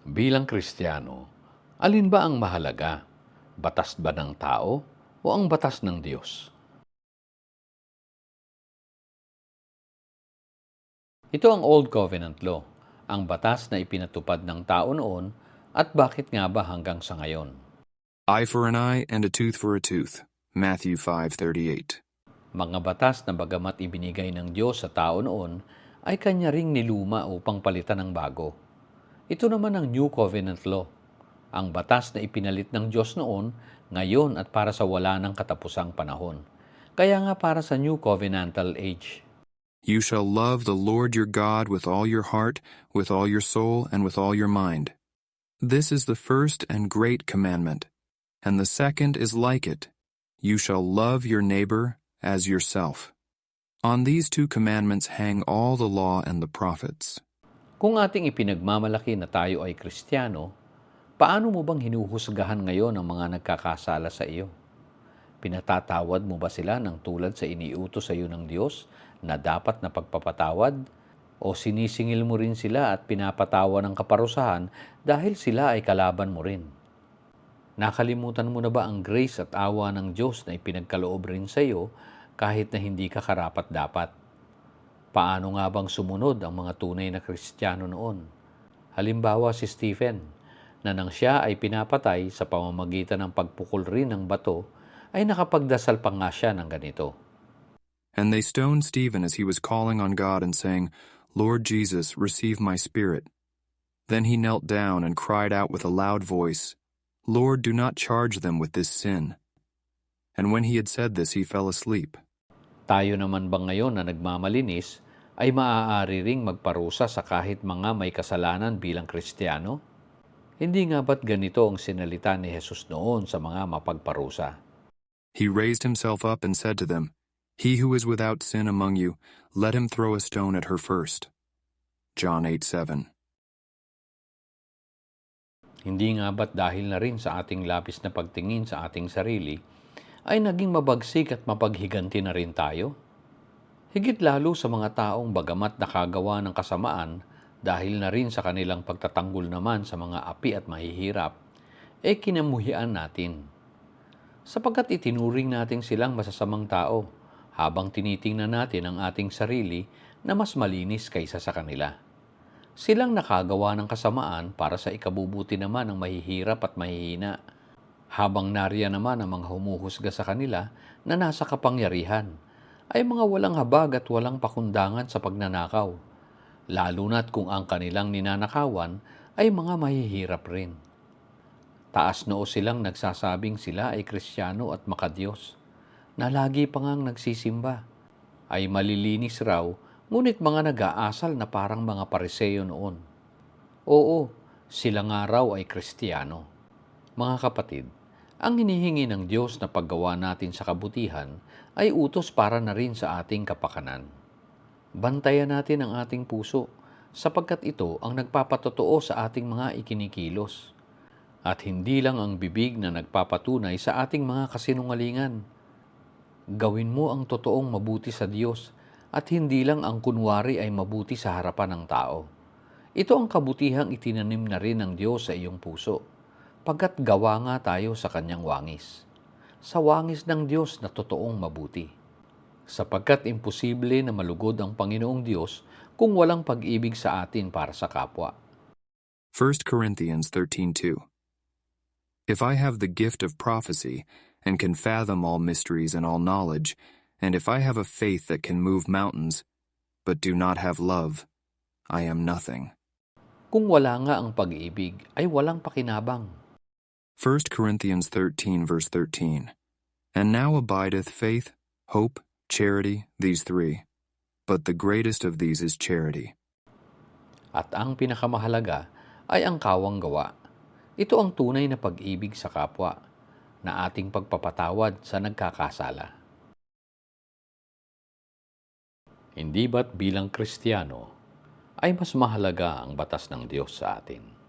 Bilang Kristiyano, alin ba ang mahalaga? Batas ba ng tao o ang batas ng Diyos? Ito ang Old Covenant Law, ang batas na ipinatupad ng tao noon at bakit nga ba hanggang sa ngayon. Eye for an eye and a tooth for a tooth. Matthew 5:38. Mga batas na bagamat ibinigay ng Diyos sa tao noon, ay kanya ring niluma upang palitan ng bago. Ito naman ang New Covenant Law, ang batas na ipinalit ng Diyos noon, ngayon at para sa wala ng katapusang panahon. Kaya nga para sa New Covenantal Age. You shall love the Lord your God with all your heart, with all your soul, and with all your mind. This is the first and great commandment. And the second is like it. You shall love your neighbor as yourself. On these two commandments hang all the law and the prophets. Kung ating ipinagmamalaki na tayo ay Kristiyano, paano mo bang hinuhusgahan ngayon ang mga nagkakasala sa iyo? Pinatatawad mo ba sila ng tulad sa iniutos sa iyo ng Diyos na dapat na pagpapatawad? O sinisingil mo rin sila at pinapatawa ng kaparusahan dahil sila ay kalaban mo rin? Nakalimutan mo na ba ang grace at awa ng Diyos na ipinagkaloob rin sa iyo kahit na hindi ka karapat-dapat? Paano nga bang sumunod ang mga tunay na Kristiyano noon? Halimbawa si Stephen, na nang siya ay pinapatay sa pamamagitan ng pagpukol rin ng bato, ay nakapagdasal pa nga siya ng ganito. And they stoned Stephen as he was calling on God and saying, Lord Jesus, receive my spirit. Then he knelt down and cried out with a loud voice, Lord, do not charge them with this sin. And when he had said this, he fell asleep. Tayo naman ba ngayon na nagmamalinis ay maaari ring magparusa sa kahit mga may kasalanan bilang Kristiyano? Hindi nga ba't ganito ang sinalita ni Jesus noon sa mga mapagparusa? He raised himself up and said to them, He who is without sin among you, let him throw a stone at her first. John 8:7. Hindi nga ba't dahil na rin sa ating labis na pagtingin sa ating sarili, ay naging mabagsik at mapaghiganti na rin tayo? Higit lalo sa mga taong bagamat nakagawa ng kasamaan dahil na rin sa kanilang pagtatanggol naman sa mga api at mahihirap, kinamuhian natin. Sapagkat itinuring natin silang masasamang tao habang tinitingnan natin ang ating sarili na mas malinis kaysa sa kanila. Silang nakagawa ng kasamaan para sa ikabubuti naman ng mahihirap at mahihina, habang nariyan naman ang mga humuhusga sa kanila na nasa kapangyarihan, ay mga walang habag at walang pakundangan sa pagnanakaw, lalo na't kung ang kanilang ninanakawan ay mga mahihirap rin. Taas noo silang nagsasabing sila ay Kristiyano at makadiyos, na lagi pa ngang nagsisimba, ay malilinis raw, ngunit mga nag-aasal na parang mga Pariseo noon. Oo, sila nga raw ay Kristiyano. Mga kapatid, ang hinihingi ng Diyos na paggawa natin sa kabutihan ay utos para na rin sa ating kapakanan. Bantayan natin ang ating puso, sapagkat ito ang nagpapatotoo sa ating mga ikinikilos. At hindi lang ang bibig na nagpapatunay sa ating mga kasinungalingan. Gawin mo ang totoong mabuti sa Diyos at hindi lang ang kunwari ay mabuti sa harapan ng tao. Ito ang kabutihang itinanim na rin ng Diyos sa iyong puso, pagkat gawa nga tayo sa kanyang wangis. Sa wangis ng Diyos na totoong mabuti. Sapagkat imposible na malugod ang Panginoong Diyos kung walang pag-ibig sa atin para sa kapwa. 1 Corinthians 13:2. If I have the gift of prophecy, and can fathom all mysteries and all knowledge, and if I have a faith that can move mountains, but do not have love, I am nothing. Kung wala nga ang pag-ibig, ay walang pakinabang. 1 Corinthians 13 verse 13. And now abideth faith, hope, charity, these three. But the greatest of these is charity. At ang pinakamahalaga ay ang kawang gawa. Ito ang tunay na pag-ibig sa kapwa, na ating pagpapatawad sa nagkakasala. Hindi ba't bilang Kristiyano ay mas mahalaga ang batas ng Diyos sa atin?